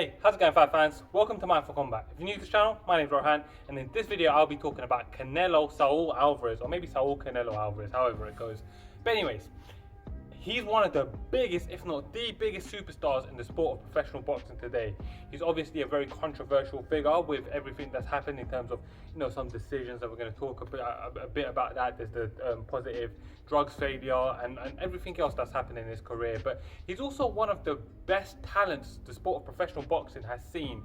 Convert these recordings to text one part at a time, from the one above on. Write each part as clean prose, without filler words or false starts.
Hey, how's it going, fight fans? Welcome to mindforcombat. If you're new to this channel, my name's Rohan, and in this video I'll be talking about Saul Alvarez, or maybe Saul Canelo Alvarez, however it goes. But anyways, he's one of the biggest, if not the biggest superstars in the sport of professional boxing today. He's obviously a very controversial figure with everything that's happened in terms of, some decisions that we're going to talk a bit about that. There's the positive drugs failure and everything else that's happened in his career. But he's also one of the best talents the sport of professional boxing has seen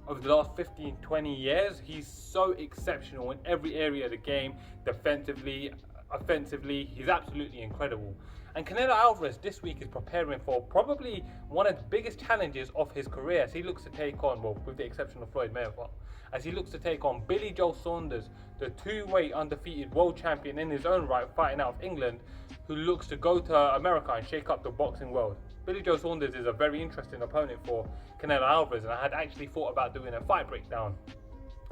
over the last 15-20 years. He's so exceptional in every area of the game, defensively, offensively. He's absolutely incredible. And Canelo Alvarez this week is preparing for probably one of the biggest challenges of his career, as he looks to take on, well, with the exception of Floyd Mayweather, as he looks to take on Billy Joe Saunders, the two-weight undefeated world champion in his own right, fighting out of England, who looks to go to America and shake up the boxing world. Billy Joe Saunders is a very interesting opponent for Canelo Alvarez, and I had actually thought about doing a fight breakdown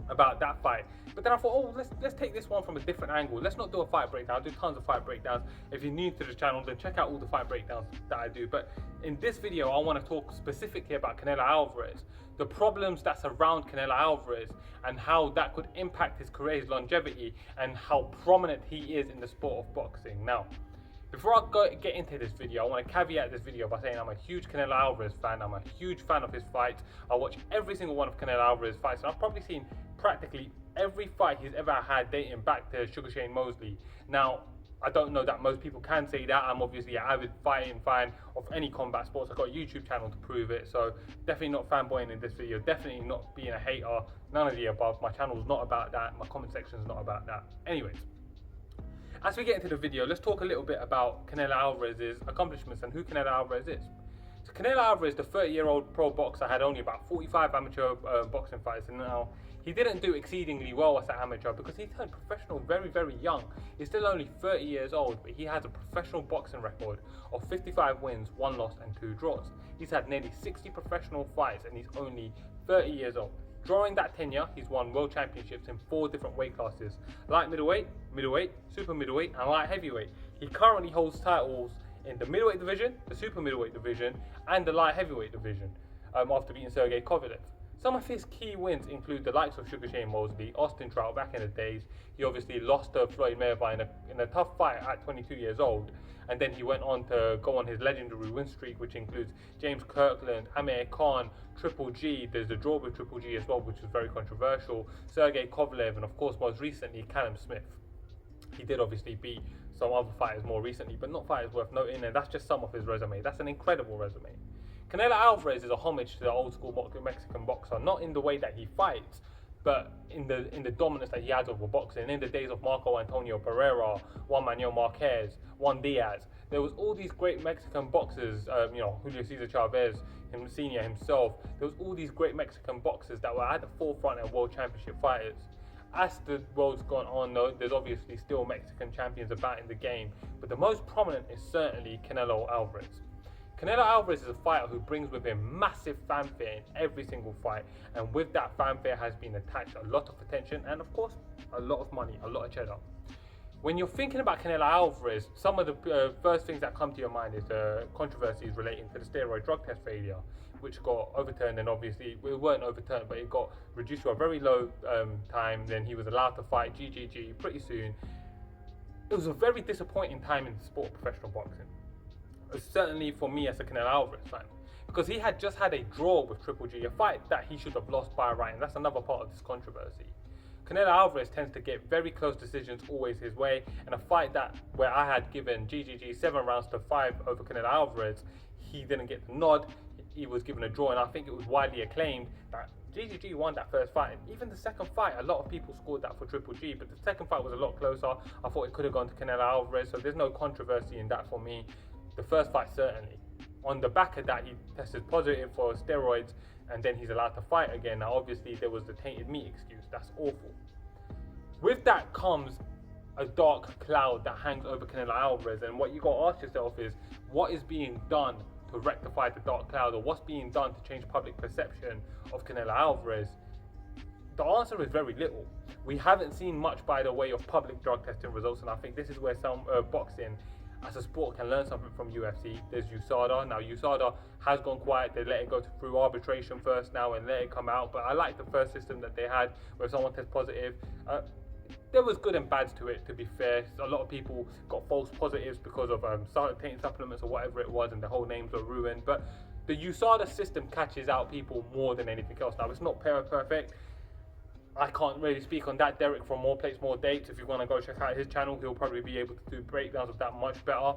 about that fight, but then I thought, let's take this one from a different angle. Let's not do a fight breakdown. I do tons of fight breakdowns. If you're new to the channel, then check out all the fight breakdowns that I do. But in this video, I want to talk specifically about Canelo Alvarez, the problems that surround Canelo Alvarez, and how that could impact his career's longevity, and how prominent he is in the sport of boxing. Now, before I get into this video, I want to caveat this video by saying I'm a huge Canelo Alvarez fan. I'm a huge fan of his fights. I watch every single one of Canelo Alvarez's fights, and I've probably seen practically every fight he's ever had dating back to Sugar Shane Mosley. Now, I don't know that most people can say that. I'm obviously an avid fighting fan of any combat sports. I've got a YouTube channel to prove it, so definitely not fanboying in this video, definitely not being a hater, none of the above. My channel's not about that, my comment section's not about that. Anyways, as we get into the video, let's talk a little bit about Canelo Alvarez's accomplishments and who Canelo Alvarez is. So Canelo Alvarez, the 30-year-old pro boxer, had only about 45 amateur boxing fights, and now he didn't do exceedingly well as an amateur because he turned professional very, very young. He's still only 30 years old, but he has a professional boxing record of 55 wins, 1 loss and 2 draws. He's had nearly 60 professional fights, and he's only 30 years old. During that tenure, he's won world championships in 4 different weight classes: light middleweight, middleweight, super middleweight and light heavyweight. He currently holds titles in the middleweight division, the super middleweight division and the light heavyweight division, after beating Sergey Kovalev. Some of his key wins include the likes of Sugar Shane Mosley, Austin Trout back in the days. He obviously lost to Floyd Mayweather in a tough fight at 22 years old. And then he went on to go on his legendary win streak, which includes James Kirkland, Amir Khan, Triple G. There's the draw with Triple G as well, which was very controversial. Sergey Kovalev, and of course most recently Callum Smith. He did obviously beat some other fighters more recently, but not fighters worth noting, and that's just some of his resume. That's an incredible resume. Canelo Alvarez is a homage to the old school Mexican boxer, not in the way that he fights, but in the dominance that he has over boxing. In the days of Marco Antonio Pereira, Juan Manuel Marquez, Juan Diaz, there was all these great Mexican boxers, Julio Cesar Chavez, Senior himself. There was all these great Mexican boxers that were at the forefront and world championship fighters. As the world's gone on, though, there's obviously still Mexican champions about in the game, but the most prominent is certainly Canelo Alvarez. Canelo Alvarez is a fighter who brings with him massive fanfare in every single fight, and with that fanfare has been attached a lot of attention and of course a lot of money, a lot of cheddar. When you're thinking about Canelo Alvarez, some of the first things that come to your mind is the controversies relating to the steroid drug test failure, which got overturned, and obviously it weren't overturned, but it got reduced to a very low time. Then he was allowed to fight GGG pretty soon. It was a very disappointing time in the sport of professional boxing. Certainly for me as a Canelo Alvarez fan, because he had just had a draw with Triple G, a fight that he should have lost by right, and that's another part of this controversy. Canelo Alvarez tends to get very close decisions always his way, and a fight where I had given GGG 7 rounds to 5 over Canelo Alvarez, he didn't get the nod, he was given a draw, and I think it was widely acclaimed that GGG won that first fight. And even the second fight, a lot of people scored that for Triple G, but the second fight was a lot closer. I thought it could have gone to Canelo Alvarez, so there's no controversy in that for me. The first fight, certainly. On the back of that, he tested positive for steroids, and then he's allowed to fight again. Now, obviously, there was the tainted meat excuse. That's awful. With that comes a dark cloud that hangs over Canelo Alvarez, and what you got to ask yourself is, what is being done to rectify the dark cloud, or what's being done to change public perception of Canelo Alvarez? The answer is very little. We haven't seen much by the way of public drug testing results, and I think this is where some boxing as a sport can learn something from UFC. There's USADA. Now USADA has gone quiet. They let it go through arbitration first now and let it come out. But I like the first system that they had where someone tests positive. There was good and bads to it, to be fair. A lot of people got false positives because of taking supplements or whatever it was, and the whole names were ruined. But the USADA system catches out people more than anything else. Now, it's not perfect. I can't really speak on that. Derek from More Plates, More Dates, if you want to go check out his channel, he'll probably be able to do breakdowns of that much better.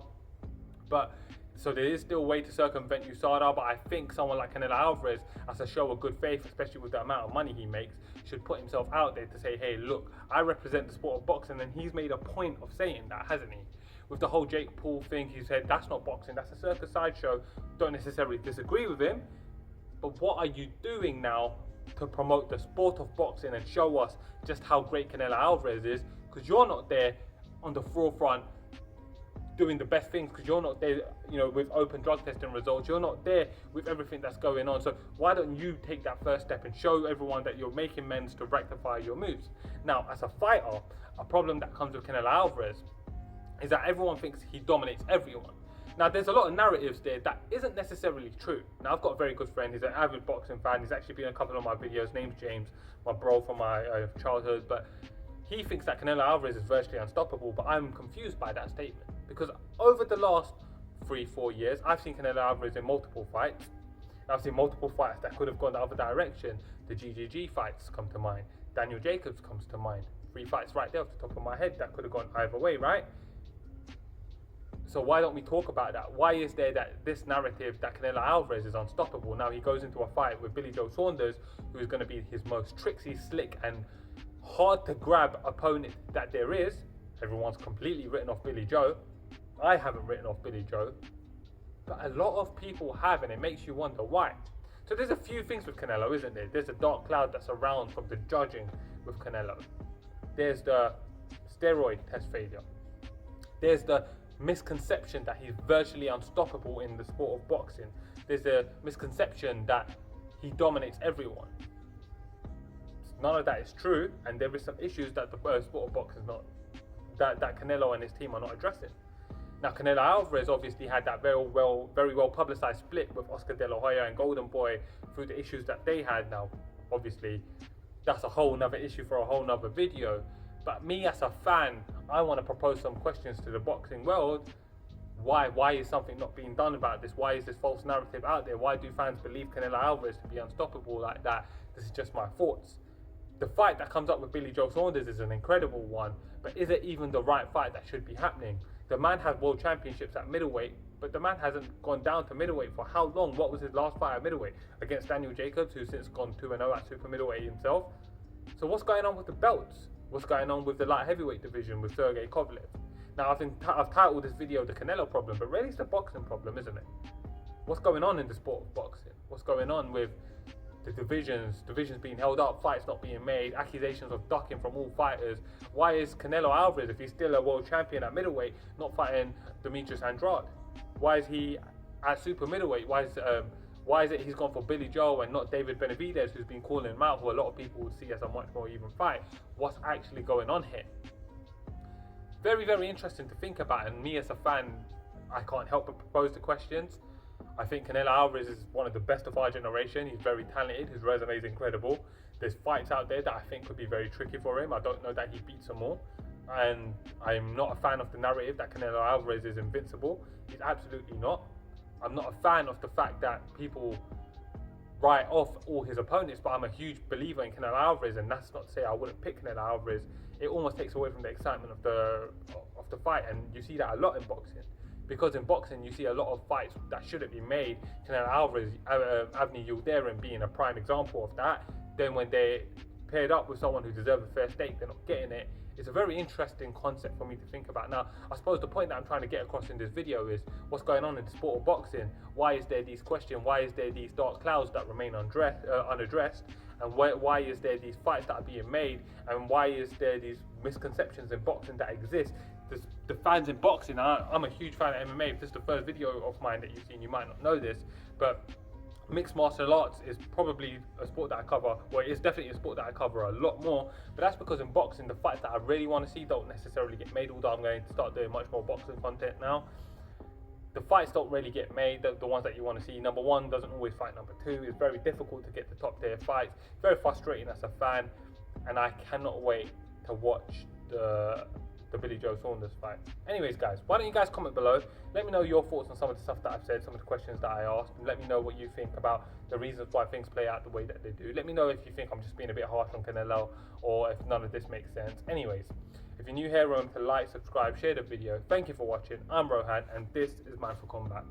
But so there is still a way to circumvent USADA, but I think someone like Canelo Alvarez, as a show of good faith, especially with the amount of money he makes, should put himself out there to say, hey, look, I represent the sport of boxing, and he's made a point of saying that, hasn't he? With the whole Jake Paul thing, he said, that's not boxing, that's a circus sideshow. Don't necessarily disagree with him, but what are you doing now to promote the sport of boxing and show us just how great Canelo Alvarez is? Because you're not there on the forefront doing the best things, because you're not there, you know, with open drug testing results. You're not there with everything that's going on. So why don't you take that first step and show everyone that you're making amends to rectify your moves? Now, as a fighter, a problem that comes with Canelo Alvarez is that everyone thinks he dominates everyone. Now, there's a lot of narratives there that isn't necessarily true. Now, I've got a very good friend. He's an avid boxing fan. He's actually been in a couple of my videos. Name's James, my bro from my childhood. But he thinks that Canelo Alvarez is virtually unstoppable. But I'm confused by that statement, because over the last 3-4 years, I've seen Canelo Alvarez in multiple fights. I've seen multiple fights that could have gone the other direction. The GGG fights come to mind. Daniel Jacobs comes to mind. 3 fights right there off the top of my head that could have gone either way, right? So why don't we talk about that? Why is there this narrative that Canelo Alvarez is unstoppable? Now he goes into a fight with Billy Joe Saunders, who is going to be his most tricksy, slick, and hard to grab opponent that there is. Everyone's completely written off Billy Joe. I haven't written off Billy Joe, but a lot of people have, and it makes you wonder why. So there's a few things with Canelo, isn't there? There's a dark cloud that's around from the judging with Canelo. There's the steroid test failure. There's the misconception that he's virtually unstoppable in the sport of boxing. There's a misconception that he dominates everyone. None of that is true, and there is some issues that the sport of boxing is not, that Canelo and his team are not addressing. Now, Canelo Alvarez obviously had that very well publicized split with Oscar De La Hoya and Golden Boy through the issues that they had. Now, obviously, that's a whole nother issue for a whole nother video. But me as a fan, I want to propose some questions to the boxing world. Why is something not being done about this? Why is this false narrative out there? Why do fans believe Canelo Alvarez to be unstoppable like that? This is just my thoughts. The fight that comes up with Billy Joe Saunders is an incredible one, but is it even the right fight that should be happening? The man has world championships at middleweight, but the man hasn't gone down to middleweight for how long? What was his last fight at middleweight? Against Daniel Jacobs, who's since gone 2-0 at super middleweight himself. So what's going on with the belts? What's going on with the light heavyweight division with Sergey Kovalev? Now, I've titled this video the Canelo problem, but really it's the boxing problem, isn't it? What's going on in the sport of boxing? What's going on with the divisions being held up, fights not being made, accusations of ducking from all fighters? Why is Canelo Alvarez, if he's still a world champion at middleweight, not fighting Demetrius Andrade? Why is he at super middleweight? Why is it he's gone for Billy Joe and not David Benavidez, who's been calling him out, who a lot of people would see as a much more even fight? What's actually going on here? Very, very interesting to think about, and me as a fan, I can't help but propose the questions. I think Canelo Alvarez is one of the best of our generation. He's very talented, his resume is incredible. There's fights out there that I think could be very tricky for him. I don't know that he beats them all. And I'm not a fan of the narrative that Canelo Alvarez is invincible. He's absolutely not. I'm not a fan of the fact that people write off all his opponents, but I'm a huge believer in Canelo Alvarez, and that's not to say I wouldn't pick Canelo Alvarez. It almost takes away from the excitement of the fight, and you see that a lot in boxing. Because in boxing, you see a lot of fights that shouldn't be made. Canelo Alvarez, Avni Yildirim being a prime example of that. Then when they're paired up with someone who deserves a fair stake, they're not getting it. It's a very interesting concept for me to think about. Now, I suppose the point that I'm trying to get across in this video is what's going on in the sport of boxing. Why is there these questions? Why is there these dark clouds that remain unaddressed? And why is there these fights that are being made? And why is there these misconceptions in boxing that exist? The fans in boxing, I'm a huge fan of MMA. If this is the first video of mine that you've seen, you might not know this, but mixed martial arts is probably a sport that I cover, well, it's definitely a sport that I cover a lot more, but that's because in boxing, the fights that I really want to see don't necessarily get made, although I'm going to start doing much more boxing content now. The fights don't really get made, the ones that you want to see. Number one doesn't always fight number two. It's very difficult to get the top tier fights. Very frustrating as a fan, and I cannot wait to watch the Billy Joe Saunders fight. Anyways, guys, why don't you guys comment below? Let me know your thoughts on some of the stuff that I've said, some of the questions that I asked, and let me know what you think about the reasons why things play out the way that they do. Let me know if you think I'm just being a bit harsh on Canelo, or if none of this makes sense. Anyways, if you're new here, remember to like, subscribe, share the video. Thank you for watching. I'm Rohan, and this is Mindful Combat.